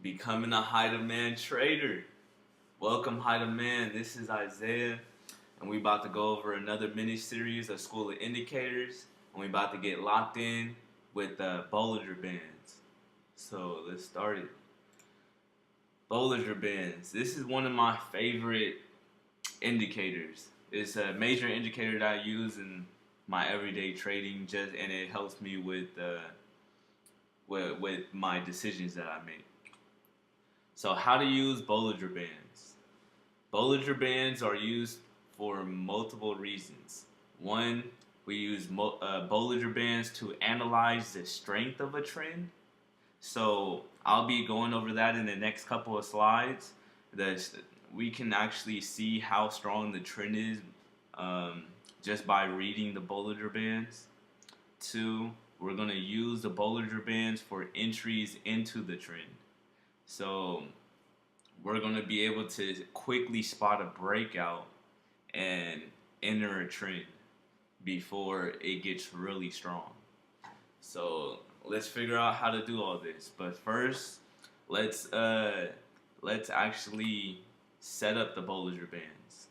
Becoming a high demand trader. Welcome, high demand. This is Isaiah, and we about to go over another mini series of School of Indicators, and we about to get locked in with Bollinger Bands. So let's start it. Bollinger Bands. This is one of my favorite indicators. It's a major indicator that I use in my everyday trading, and it helps me with my decisions that I make. So, how to use Bollinger Bands? Bollinger Bands are used for multiple reasons. One, we use Bollinger Bands to analyze the strength of a trend. So, I'll be going over that in the next couple of slides. That we can actually see how strong the trend is um, just by reading the Bollinger Bands. Two, we're going to use the Bollinger Bands for entries into the trend. So we're going to be able to quickly spot a breakout and enter a trend before it gets really strong. So let's figure out how to do all this. But first, let's uh, let's actually set up the Bollinger Bands.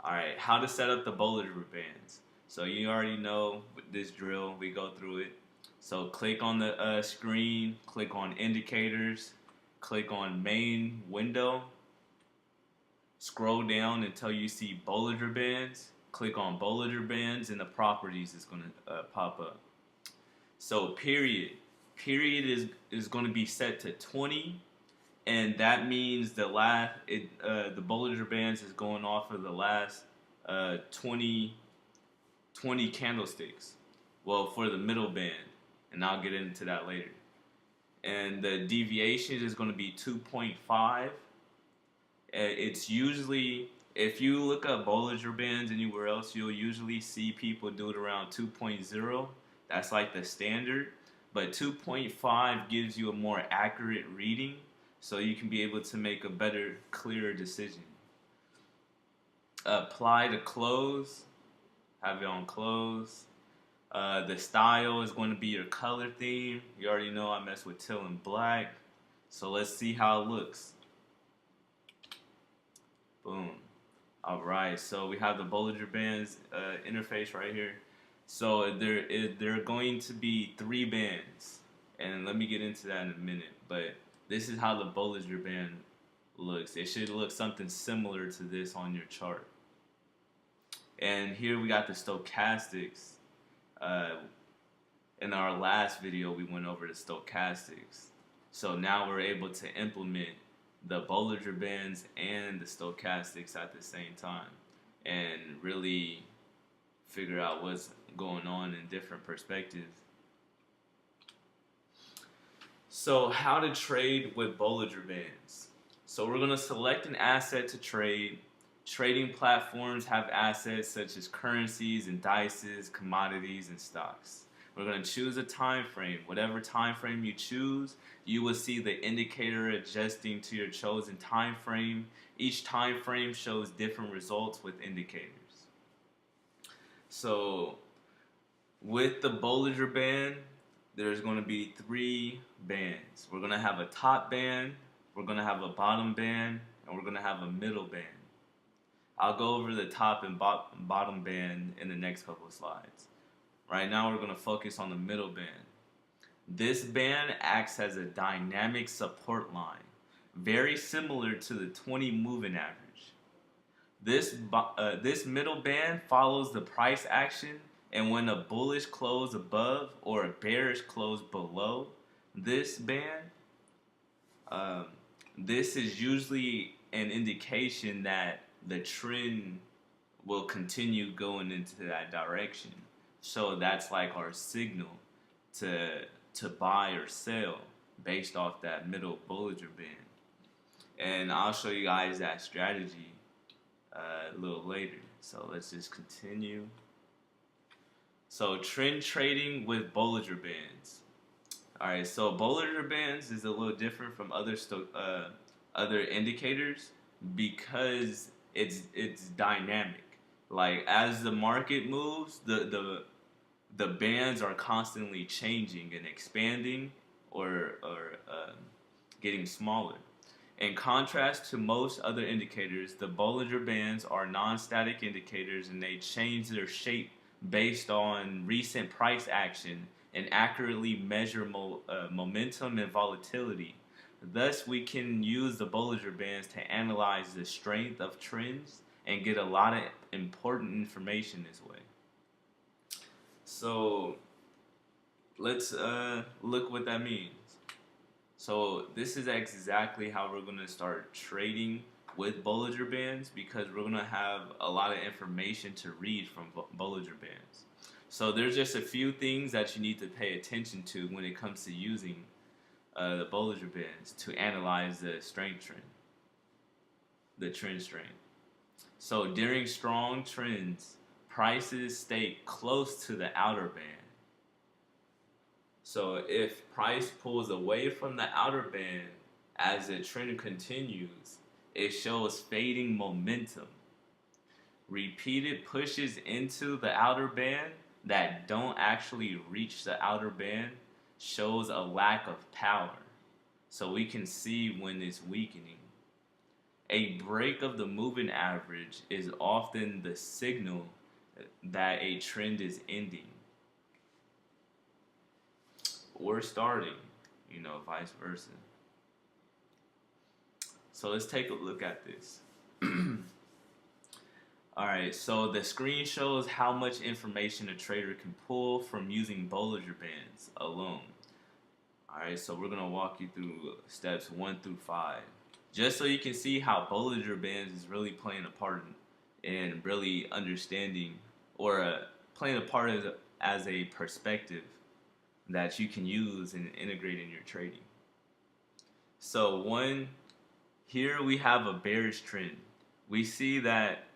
All right, how to set up the Bollinger Bands. So you already know with this drill. We go through it. So click on the screen, click on indicators, click on main window, scroll down until you see Bollinger Bands. Click on Bollinger Bands and the properties is going to pop up. So period is going to be set to 20, and that means the Bollinger Bands is going off of the last 20 candlesticks. Well, for the middle band, and I'll get into that later. And the deviation is going to be 2.5. It's usually, if you look up Bollinger Bands anywhere else, you'll usually see people do it around 2.0. That's like the standard. But 2.5 gives you a more accurate reading, so you can be able to make a better, clearer decision. Apply to close. Have it on close. The style is going to be your color theme. You already know I mess with teal and black. So let's see how it looks. Boom. All right. So we have the Bollinger Bands interface right here. So there are going to be 3 bands. And let me get into that in a minute. But this is how the Bollinger Band looks. It should look something similar to this on your chart. And here we got the stochastics. In our last video, we went over the stochastics. So now we're able to implement the Bollinger Bands and the stochastics at the same time and really figure out what's going on in different perspectives. So how to trade with Bollinger Bands. So we're going to select an asset to trade. Trading platforms have assets such as currencies, indices, commodities, and stocks. We're going to choose a time frame. Whatever time frame you choose, you will see the indicator adjusting to your chosen time frame. Each time frame shows different results with indicators. So with the Bollinger Band, there's going to be 3 bands. We're going to have a top band, we're going to have a bottom band, and we're going to have a middle band. I'll go over the top and bottom band in the next couple of slides. Right now we're going to focus on the middle band. This band acts as a dynamic support line, very similar to the 20 moving average. This middle band follows the price action, and when a bullish close above or a bearish close below this band, this is usually an indication that the trend will continue going into that direction. So that's like our signal to buy or sell based off that middle Bollinger Band. And I'll show you guys that strategy a little later. So let's just continue. So trend trading with Bollinger Bands. All right, so Bollinger Bands is a little different from other indicators because it's dynamic. Like as the market moves, the bands are constantly changing and expanding or getting smaller. In contrast to most other indicators, the Bollinger Bands are non-static indicators and they change their shape based on recent price action and accurately measure momentum and volatility. Thus, we can use the Bollinger Bands to analyze the strength of trends and get a lot of important information this way. So, let's look what that means. So this is exactly how we're going to start trading with Bollinger Bands, because we're going to have a lot of information to read from Bollinger Bands. So there's just a few things that you need to pay attention to when it comes to using the Bollinger Bands to analyze the strength trend, the trend strength. So during strong trends, prices stay close to the outer band. So if price pulls away from the outer band as the trend continues, it shows fading momentum. Repeated pushes into the outer band that don't actually reach the outer band shows a lack of power. So we can see when it's weakening. A break of the moving average is often the signal that a trend is ending or starting, vice versa. So let's take a look at this. Alright, so the screen shows how much information a trader can pull from using Bollinger Bands alone. Alright, so we're going to walk you through steps 1 through 5. Just so you can see how Bollinger Bands is really playing a part in really understanding, or playing a part as a perspective that you can use and integrate in your trading. So here we have a bearish trend. We see that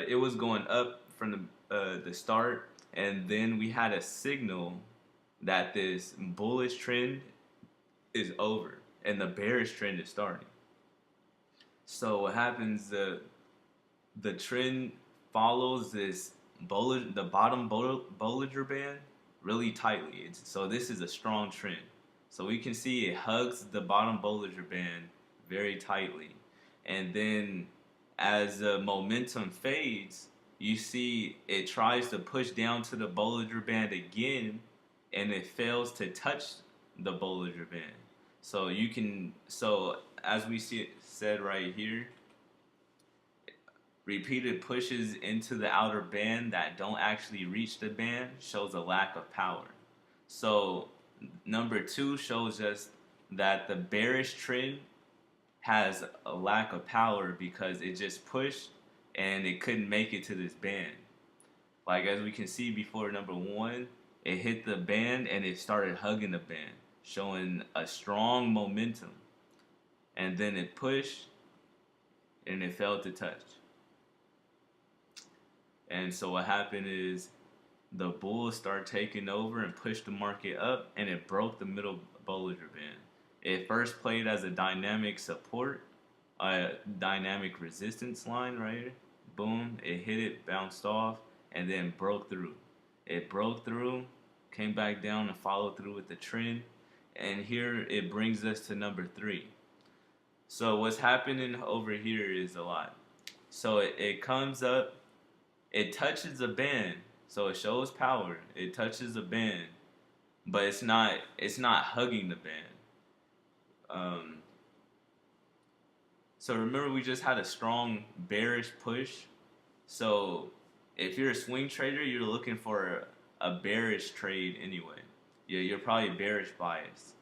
it was going up from the start, and then we had a signal that this bullish trend is over and the bearish trend is starting. So what happens, the trend follows the bottom Bollinger Band really tightly. So this is a strong trend. So we can see it hugs the bottom Bollinger Band very tightly. And then as the momentum fades, you see it tries to push down to the Bollinger Band again, and it fails to touch the Bollinger Band. So as we see it said right here, repeated pushes into the outer band that don't actually reach the band shows a lack of power. So number 2 shows us that the bearish trend has a lack of power because it just pushed and it couldn't make it to this band. Like as we can see before, number 1, it hit the band and it started hugging the band, showing a strong momentum. And then it pushed and it failed to touch. And so what happened is the bulls start taking over and pushed the market up, and it broke the middle Bollinger Band. It first played as a dynamic support, a dynamic resistance line right here. Boom, it hit it, bounced off, and then broke through. It broke through, came back down and followed through with the trend. And here it brings us to number 3. So what's happening over here is a lot. So it comes up, it touches the band, so it shows power. It touches the band, but it's not hugging the band. So remember, we just had a strong bearish push. So if you're a swing trader, you're looking for a bearish trade anyway. Yeah, you're probably bearish biased.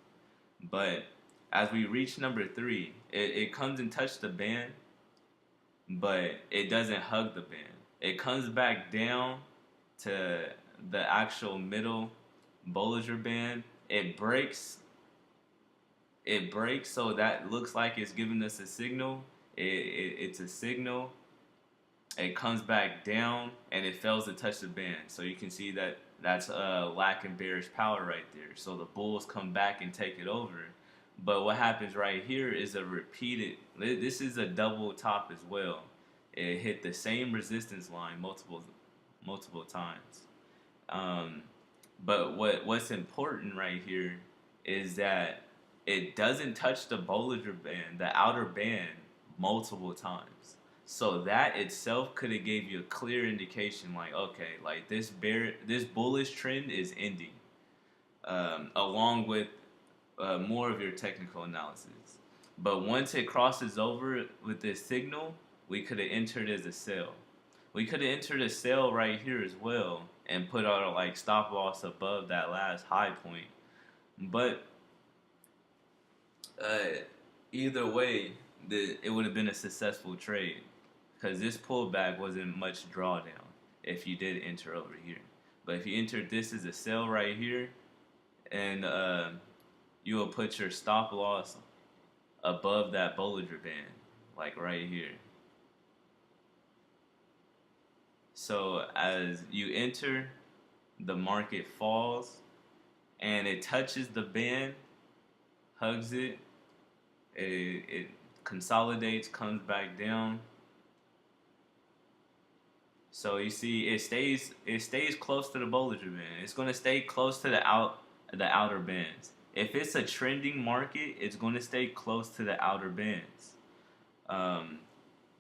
But as we reach number 3, it comes and touches the band, but it doesn't hug the band. It comes back down to the actual middle Bollinger Band. It breaks, so that looks like it's giving us a signal. It's a signal. It comes back down and it fails to touch the band. So you can see that that's lacking bearish power right there. So the bulls come back and take it over. But what happens right here is a repeated, this is a double top as well. It hit the same resistance line multiple times. But what's important right here is that it doesn't touch the Bollinger Band, the outer band, multiple times. So that itself could have gave you a clear indication, like, okay, like this bullish trend is ending, along with more of your technical analysis. But once it crosses over with this signal, we could have entered as a sell. We could have entered a sell right here as well and put our like stop loss above that last high point. But uh, either way, it would have been a successful trade because this pullback wasn't much drawdown if you did enter over here. But if you entered this as a sell right here, and you will put your stop loss above that Bollinger Band, like right here. So as you enter, the market falls and it touches the band, hugs it, it consolidates, comes back down. So you see, it stays close to the Bollinger Band. It's going to stay close to the outer bands. If it's a trending market, it's going to stay close to the outer bands. Um,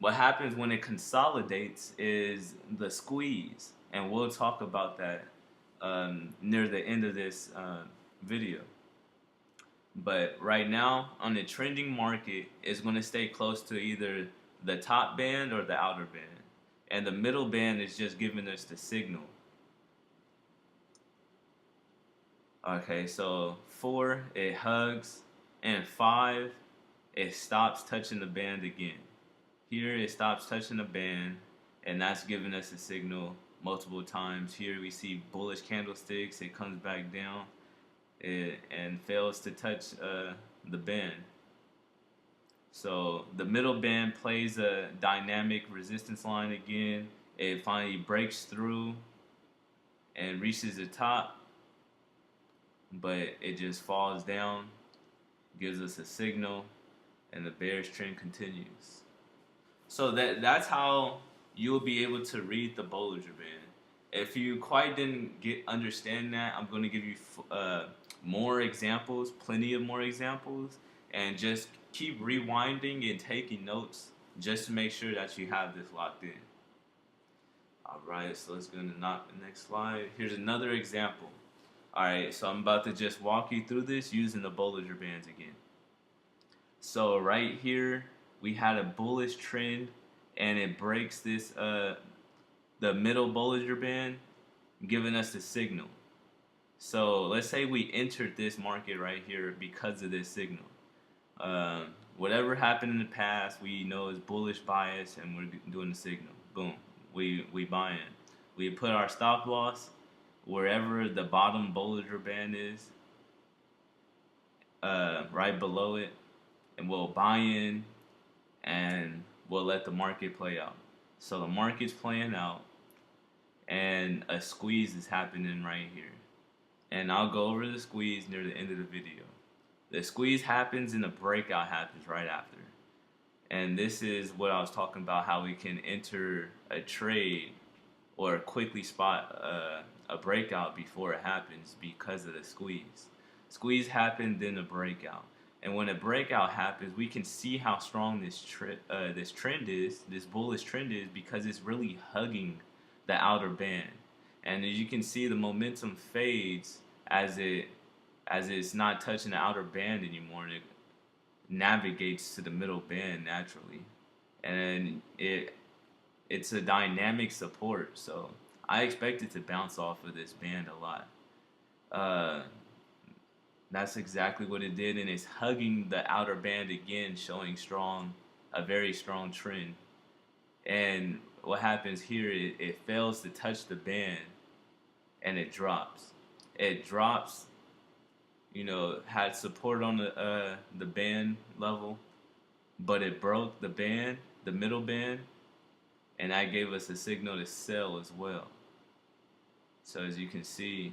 what happens when it consolidates is the squeeze, and we'll talk about that near the end of this video. But right now, on the trending market, it's going to stay close to either the top band or the outer band. And the middle band is just giving us the signal. Okay, so 4, it hugs, and 5, it stops touching the band again. Here, it stops touching the band, and that's giving us a signal multiple times. Here, we see bullish candlesticks, it comes back down, and fails to touch the band. So the middle band plays a dynamic resistance line again. It finally breaks through and reaches the top, but it just falls down, gives us a signal, and the bearish trend continues. So that's how you'll be able to read the Bollinger Band. If you quite didn't understand that, I'm going to give you more examples, plenty of more examples, and just keep rewinding and taking notes just to make sure that you have this locked in. Alright, so let's go to the next slide. Here's another example. Alright, so I'm about to just walk you through this using the Bollinger Bands again. So right here, we had a bullish trend, and it breaks this the middle Bollinger Band, giving us the signal. So let's say we entered this market right here because of this signal. Whatever happened in the past, we know is bullish bias, and we're doing the signal. Boom, we buy in. We put our stop loss wherever the bottom Bollinger Band is, right below it, and we'll buy in, and we'll let the market play out. So the market's playing out, and a squeeze is happening right here. And I'll go over the squeeze near the end of the video. The squeeze happens and the breakout happens right after. And this is what I was talking about, how we can enter a trade or quickly spot a breakout before it happens because of the squeeze. Squeeze happened, then a breakout. And when a breakout happens, we can see how strong this trend is, this bullish trend is, because it's really hugging the outer band. And as you can see, the momentum fades as it's not touching the outer band anymore, and it navigates to the middle band naturally. And it's a dynamic support, so I expect it to bounce off of this band a lot. That's exactly what it did, and it's hugging the outer band again, showing a very strong trend. And what happens here, it fails to touch the band, and it drops. It drops, had support on the band level, but it broke the band, the middle band, and that gave us a signal to sell as well. So as you can see,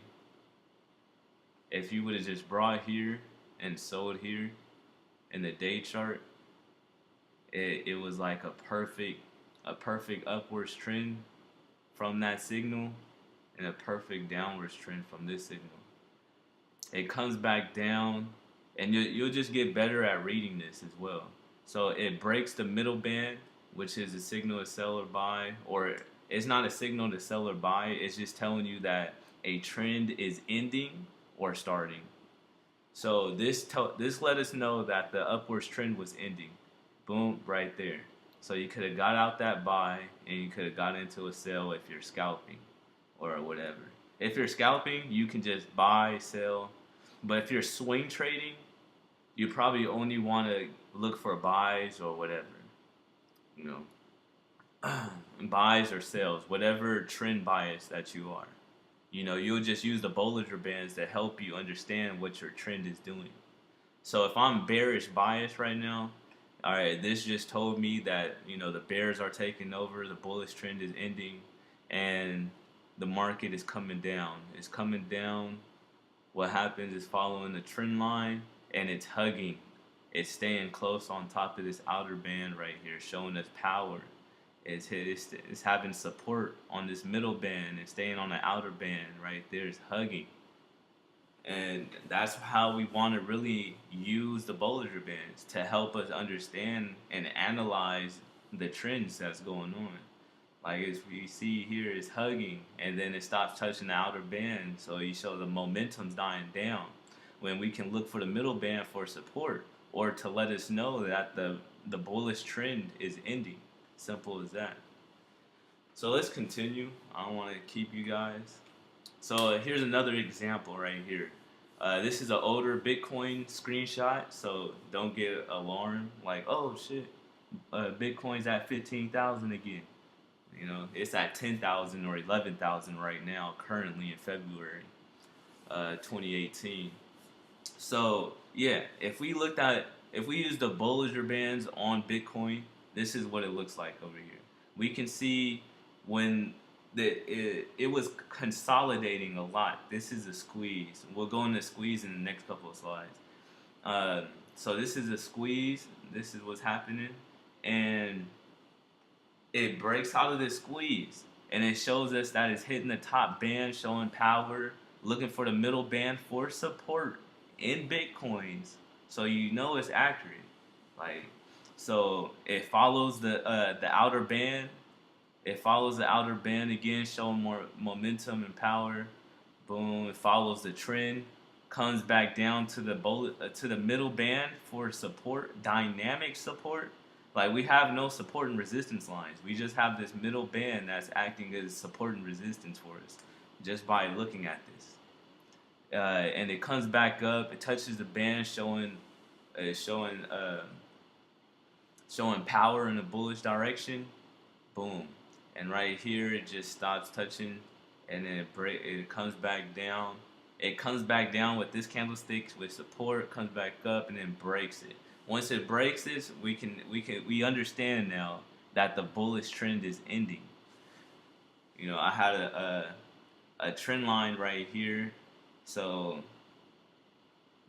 if you would have just brought here and sold here in the day chart, it was like a perfect upwards trend from that signal, and a perfect downwards trend from this signal. It comes back down, and you'll just get better at reading this as well. So it breaks the middle band, which is a signal to sell or buy, or it's not a signal to sell or buy. It's just telling you that a trend is ending or starting. So this let us know that the upwards trend was ending. Boom, right there. So you could have got out that buy and you could have got into a sell if you're scalping or whatever. If you're scalping, you can just buy, sell. But if you're swing trading, you probably only want to look for buys or whatever. You know, buys or sales, whatever trend bias that you are. You'll just use the Bollinger Bands to help you understand what your trend is doing. So if I'm bearish bias right now, all right, this just told me that, the bears are taking over, the bullish trend is ending, and the market is coming down. It's coming down. What happens is following the trend line, and it's hugging. It's staying close on top of this outer band right here, showing us power. It's having support on this middle band and staying on the outer band right there. It's hugging. And that's how we want to really use the Bollinger Bands to help us understand and analyze the trends that's going on. Like as we see here, it's hugging and then it stops touching the outer band. So you show the momentum's dying down. When we can look for the middle band for support or to let us know that the bullish trend is ending. Simple as that. So let's continue. I don't want to keep you guys. So here's another example right here. This is an older Bitcoin screenshot, so don't get alarmed. Like, oh shit, Bitcoin's at 15,000 again. It's at 10,000 or 11,000 right now, currently in February 2018. So yeah, if we use the Bollinger Bands on Bitcoin, this is what it looks like over here. We can see when it was consolidating a lot. This is a squeeze. We'll go into squeeze in the next couple of slides. So this is a squeeze. This is what's happening, and it breaks out of this squeeze, and it shows us that it's hitting the top band, showing power, looking for the middle band for support in Bitcoins. So it's accurate. So it follows the outer band. It follows the outer band again, showing more momentum and power. Boom. It follows the trend, comes back down to the middle band for support, dynamic support. Like we have no support and resistance lines. We just have this middle band that's acting as support and resistance for us, just by looking at this. And it comes back up. It touches the band, showing power in a bullish direction. Boom. And right here, it just stops touching, and then it comes back down. It comes back down with this candlestick with support, comes back up, and then breaks it. Once it breaks this, we understand now that the bullish trend is ending. I had a trend line right here, so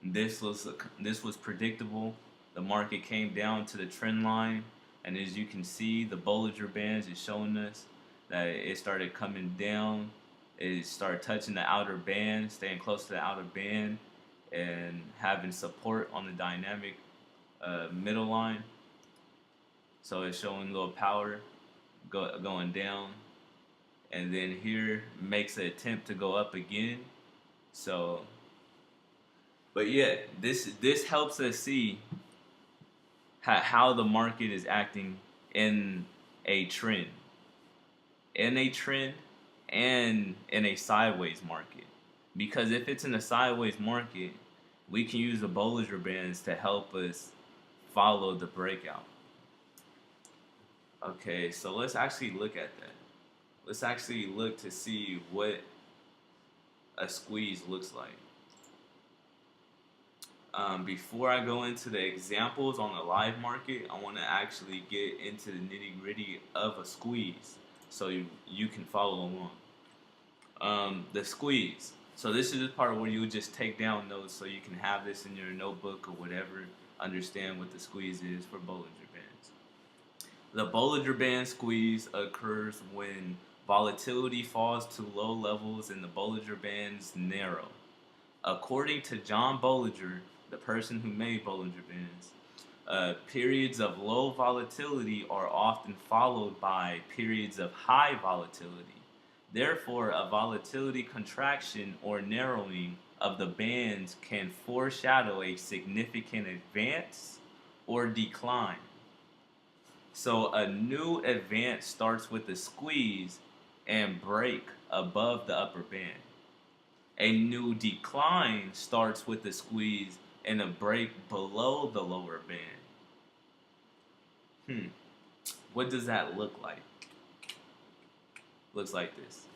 this was predictable. The market came down to the trend line, and as you can see, the Bollinger Bands is showing us that it started coming down. It started touching the outer band, staying close to the outer band, and having support on the dynamic middle line. So it's showing a little power going down, and then here makes an attempt to go up again. So, but yeah, this helps us see how the market is acting in a trend. And in a sideways market. Because if it's in a sideways market, we can use the Bollinger Bands to help us follow the breakout. Okay, so let's actually look at that. Let's actually look to see what a squeeze looks like. Before I go into the examples on the live market, I want to actually get into the nitty gritty of a squeeze so you can follow along. The squeeze. So this is the part where you would just take down notes so you can have this in your notebook or whatever, understand what the squeeze is for Bollinger Bands. The Bollinger Band squeeze occurs when volatility falls to low levels and the Bollinger Bands narrow. According to John Bollinger, the person who made Bollinger Bands. Periods of low volatility are often followed by periods of high volatility. Therefore, a volatility contraction or narrowing of the bands can foreshadow a significant advance or decline. So, a new advance starts with a squeeze and break above the upper band. A new decline starts with a squeeze and a break below the lower band. What does that look like? Looks like this.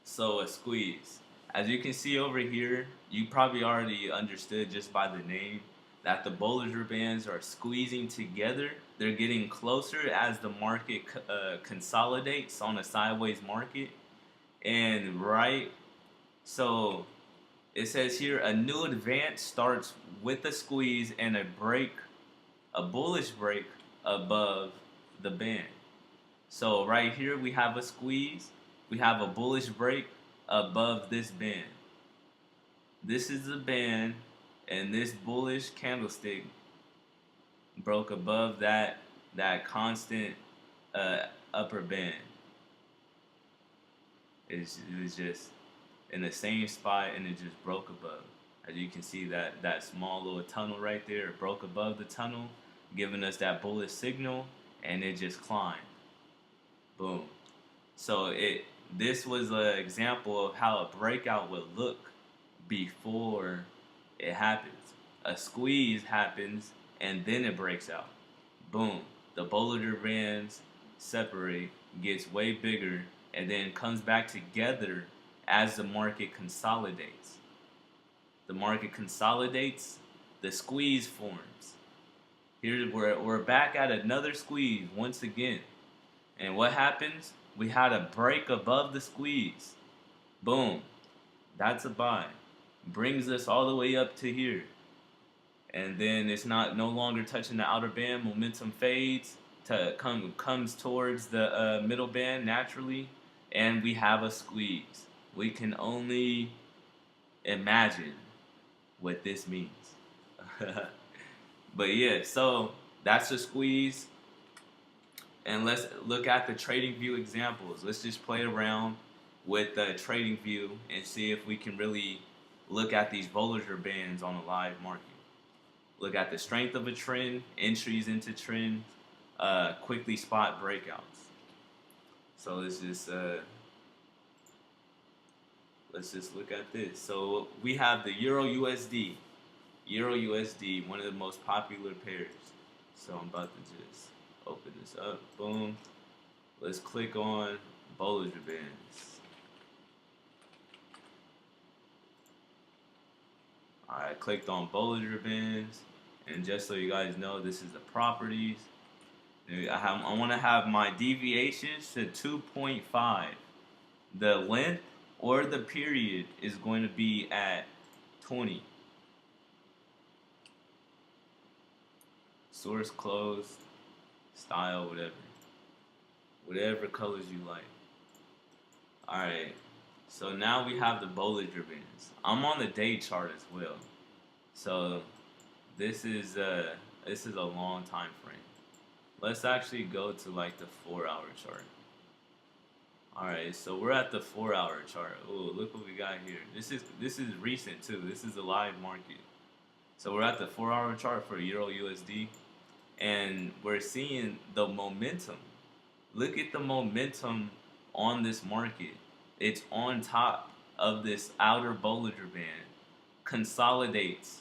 So a squeeze. As you can see over here, you probably already understood just by the name that the Bollinger Bands are squeezing together. They're getting closer as the market consolidates on a sideways market. And so it says here a new advance starts with a squeeze and a bullish break above the band. So right here we have a squeeze, we have a bullish break above this band. This is the band, and this bullish candlestick broke above that constant upper band. It was just in the same spot, and it just broke above. As you can see, that small little tunnel right there, it broke above the tunnel, giving us that bullish signal, and it just climbed. Boom. So this was an example of how a breakout would look before it happens. A squeeze happens and then it breaks out. Boom. The Bollinger Bands separate, gets way bigger, and then comes back together as the market consolidates. The market consolidates, the squeeze forms. Here we're back at another squeeze once again. And what happens? We had a break above the squeeze. Boom. That's a buy. Brings us all the way up to here. And then it's no longer touching the outer band. Momentum fades comes towards the middle band naturally, and we have a squeeze. We can only imagine what this means. But yeah, so that's a squeeze. And let's look at the trading view examples. Let's just play around with the trading view and see if we can really look at these Bollinger Bands on a live market. Look at the strength of a trend, entries into trends, quickly spot breakouts. So let's just look at this. So we have the Euro USD. Euro USD, one of the most popular pairs. So I'm about to just open this up. Boom. Let's click on Bollinger Bands. Alright, clicked on Bollinger Bands. And just so you guys know, this is the properties. I want to have my deviations to 2.5. The length or the period is going to be at 20. Source closed, style, whatever colors you like. Alright, so now we have the Bollinger Bands. I'm on the day chart as well. So this is a long time frame. Let's actually go to like the 4-hour chart. Alright, so we're at the 4-hour chart. Oh, look what we got here. This is recent too. This is a live market. So we're at the 4-hour chart for Euro USD. And we're seeing the momentum. Look at the momentum on this market. It's on top of this outer Bollinger Band. Consolidates,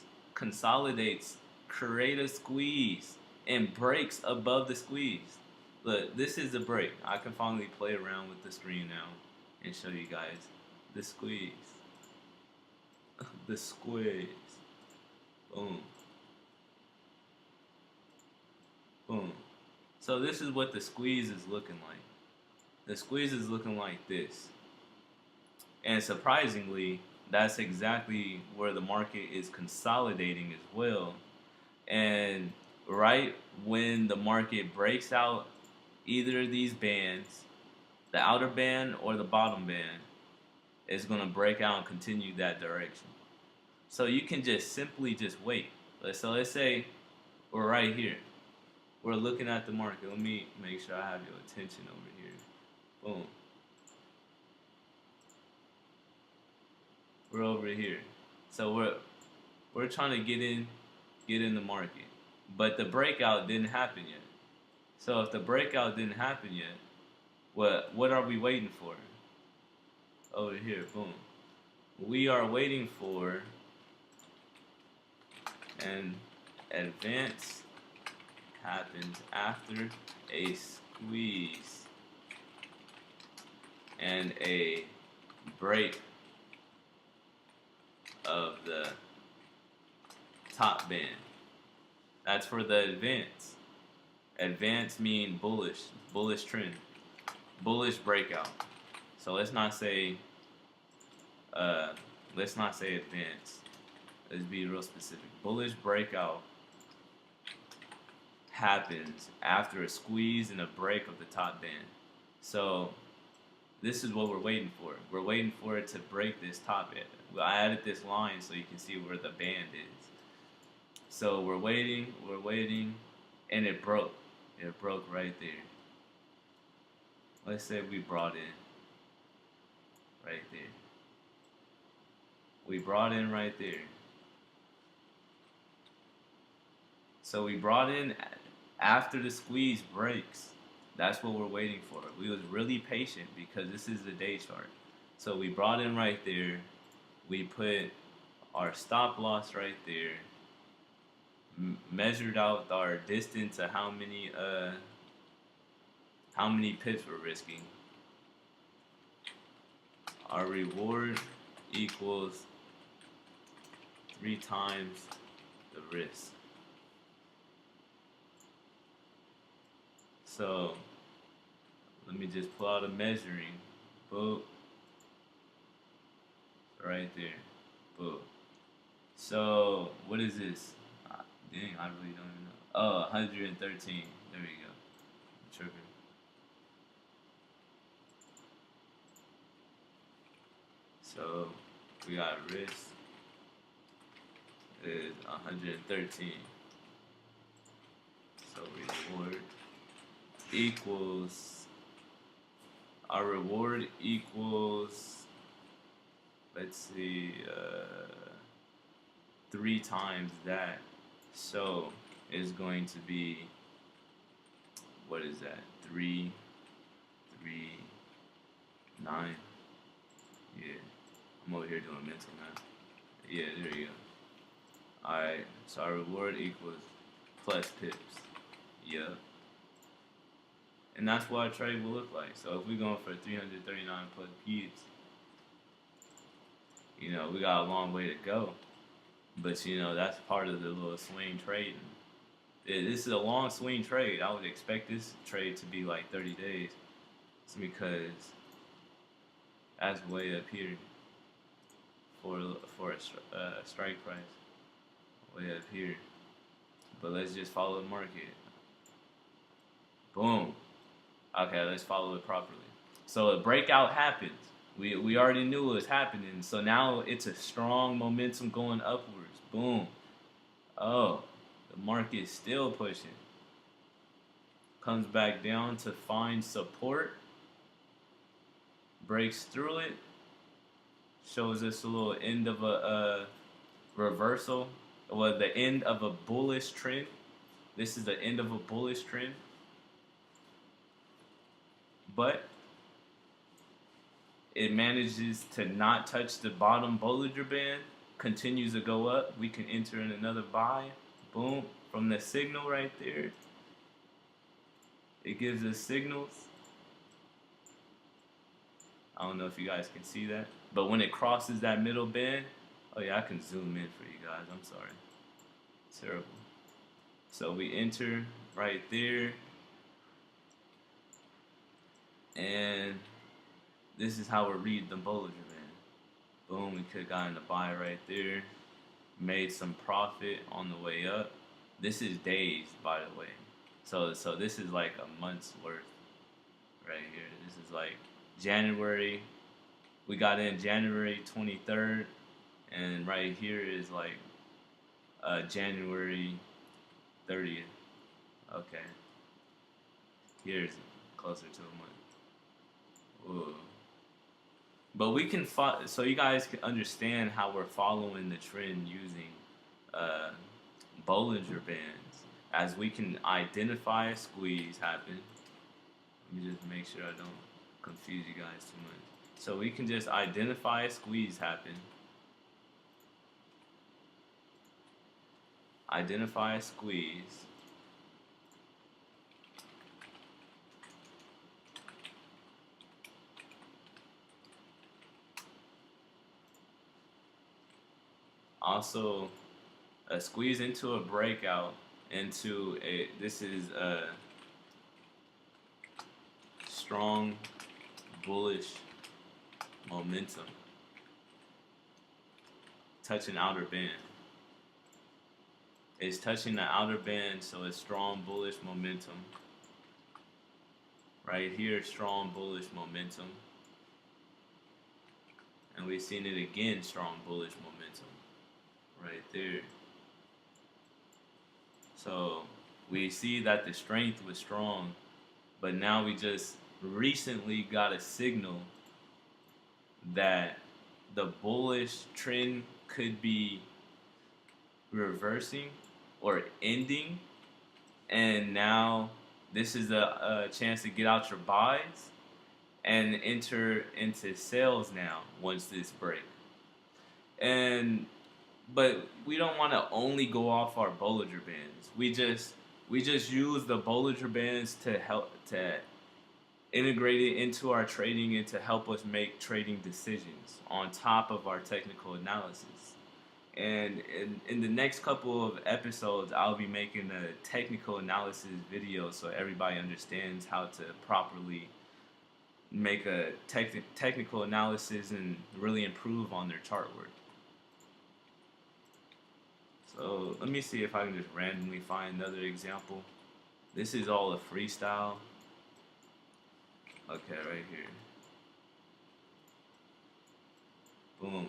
create a squeeze, and breaks above the squeeze. Look, this is the break. I can finally play around with the screen now and show you guys the squeeze. The squeeze. Boom. Boom. So this is what the squeeze is looking like. The squeeze is looking like this. And surprisingly, that's exactly where the market is consolidating as well. And right when the market breaks out either of these bands, the outer band or the bottom band, is going to break out and continue that direction. So you can just simply just wait. So let's say we're right here. We're looking at the market. Let me make sure I have your attention over here. Boom. We're over here. So we're trying to get in the market. But the breakout didn't happen yet. So if the breakout didn't happen yet, what are we waiting for? Over here, boom. We are waiting for an advance happens after a squeeze and a break of the top band. That's for the advance. Advance mean bullish trend, bullish breakout. So uh, let's not say advance. Let's be real specific. Bullish breakout happens after a squeeze and a break of the top band. So this is what we're waiting for. We're waiting for it to break this top band. I added this line so you can see where the band is. So we're waiting, and it broke. It broke right there. Let's say we brought in right there. We brought in right there. So we brought in after the squeeze breaks. That's what we're waiting for. We was really patient because this is the day chart. So we brought in right there. We put our stop loss right there. Measured out our distance of how many pips we're risking. Our reward equals 3 times the risk. So let me just pull out a measuring. Boom. Right there. Boom. So what is this? Dang, I really don't even know. Oh, 113. There we go. I'm tripping. So we got risk is 113. So reward equals, our reward equals, let's see, 3 times that. So it's going to be, what is that? 3, 9. Yeah, I'm over here doing mental math. Yeah, there you go. Alright, so our reward equals plus pips. Yup. And that's what our trade will look like. So if we're going for 339 plus pips, we got a long way to go. But, that's part of the little swing trading. This is a long swing trade. I would expect this trade to be like 30 days. It's because that's way up here for a strike price. Way up here. But let's just follow the market. Boom. Okay, let's follow it properly. So a breakout happens. We already knew it was happening. So now it's a strong momentum going upwards. Boom. Oh, the market is still pushing. Comes back down to find support. Breaks through it. Shows us a little end of a reversal. Well, the end of a bullish trend. This is the end of a bullish trend. But it manages to not touch the bottom Bollinger Band. Continues to go up. We can enter in another buy. Boom. From the signal right there. It gives us signals. I don't know if you guys can see that. But when it crosses that middle band, oh yeah, I can zoom in for you guys. I'm sorry. Terrible. So we enter right there. And this is how we read the Bollinger Band. Boom, we could have gotten a buy right there. Made some profit on the way up. This is days, by the way. So this is like a month's worth right here. This is like January. We got in January 23rd. and right here is like January 30th. Okay, here's closer to a month. Ooh. But we can so you guys can understand how we're following the trend using uh, Bollinger Bands, as we can identify a squeeze happen. Let me just make sure I don't confuse you guys too much. So we can just identify a squeeze happen, identify a squeeze, also a squeeze into a breakout, into a, this is a strong bullish momentum touching outer band. It's touching the outer band, so it's strong bullish momentum. Right here, strong bullish momentum. And we've seen it again, strong bullish momentum. Right there. So we see that the strength was strong, but now we just recently got a signal that the bullish trend could be reversing or ending, and now this is a chance to get out your buys and enter into sales now once this break. And but we don't want to only go off our Bollinger Bands. We just use the Bollinger Bands to help to integrate it into our trading and to help us make trading decisions on top of our technical analysis. And in the next couple of episodes, I'll be making a technical analysis video so everybody understands how to properly make a technical analysis and really improve on their chart work. So let me see if I can just randomly find another example. This is all a freestyle. Okay, right here. Boom.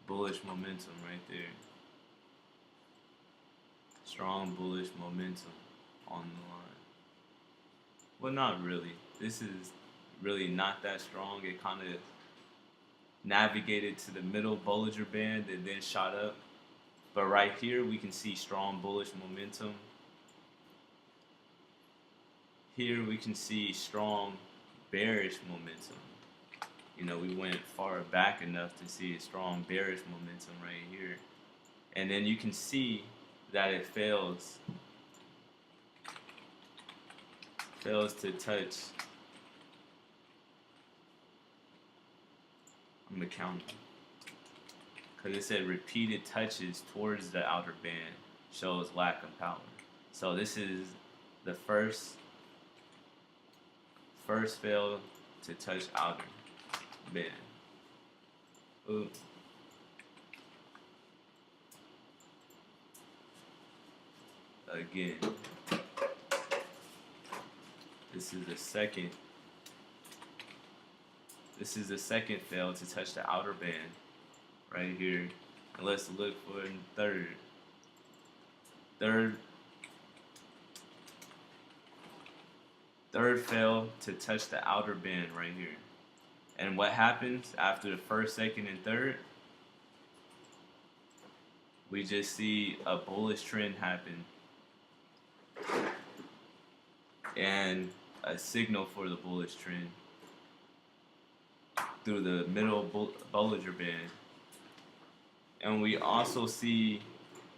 Bullish momentum right there. Strong bullish momentum on the line. Well, not really. This is really not that strong. It kind of navigated to the middle Bollinger Band and then shot up. But right here, we can see strong bullish momentum. Here we can see strong bearish momentum. You know, we went far back enough to see a strong bearish momentum right here. And then you can see that it fails to touch. I'm gonna count it. Because it said repeated touches towards the outer band shows lack of power. So this is the first fail to touch outer band. Ooh. Again. This is the second fail to touch the outer band. Right here. And let's look for the third. Third fail to touch the outer band right here. And what happens after the first, second, and third? We just see a bullish trend happen and a signal for the bullish trend through the middle Bollinger Band. And we also see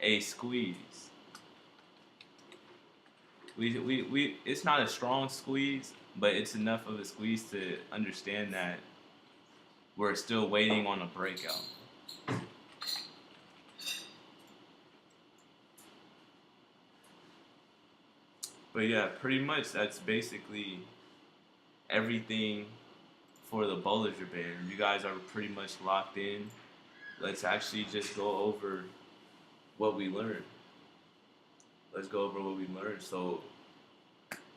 a squeeze. It's not a strong squeeze, but it's enough of a squeeze to understand that we're still waiting on a breakout. But yeah, pretty much that's basically everything for the Bollinger Band. You guys are pretty much locked in. Let's actually just go over what we learned. So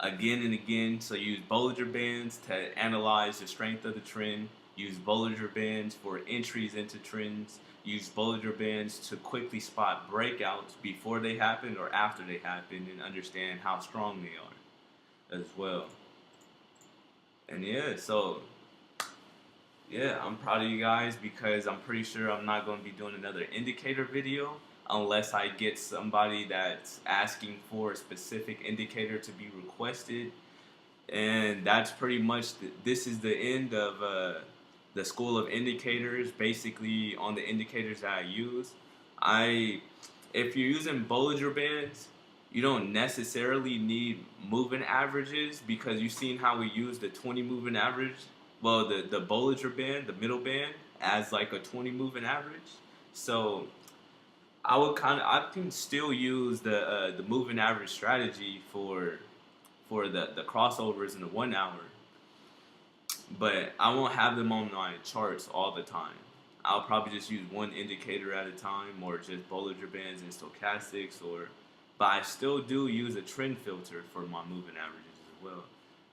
again and again, so use Bollinger Bands to analyze the strength of the trend. use Bollinger Bands for entries into trends, use Bollinger Bands to quickly spot breakouts before they happen or after they happen, and understand how strong they are as well. And yeah, so yeah, I'm proud of you guys because I'm pretty sure I'm not going to be doing another indicator video unless I get somebody that's asking for a specific indicator to be requested. And that's pretty much this is the end of the school of indicators. Basically, on the indicators that I use, I if you're using Bollinger Bands, you don't necessarily need moving averages because you've seen how we use the 20 moving average. Well, the Bollinger Band, the middle band, as like a 20 moving average. So I can still use the moving average strategy for the crossovers in the 1 hour, but I won't have them on my charts all the time. I'll probably just use one indicator at a time, or just Bollinger Bands and stochastics, but I still do use a trend filter for my moving averages as well.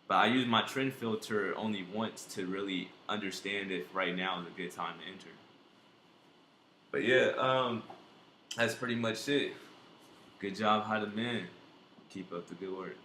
But I use my trend filter only once to really understand if right now is a good time to enter. But yeah, that's pretty much it. Good job, how the man. Keep up the good work.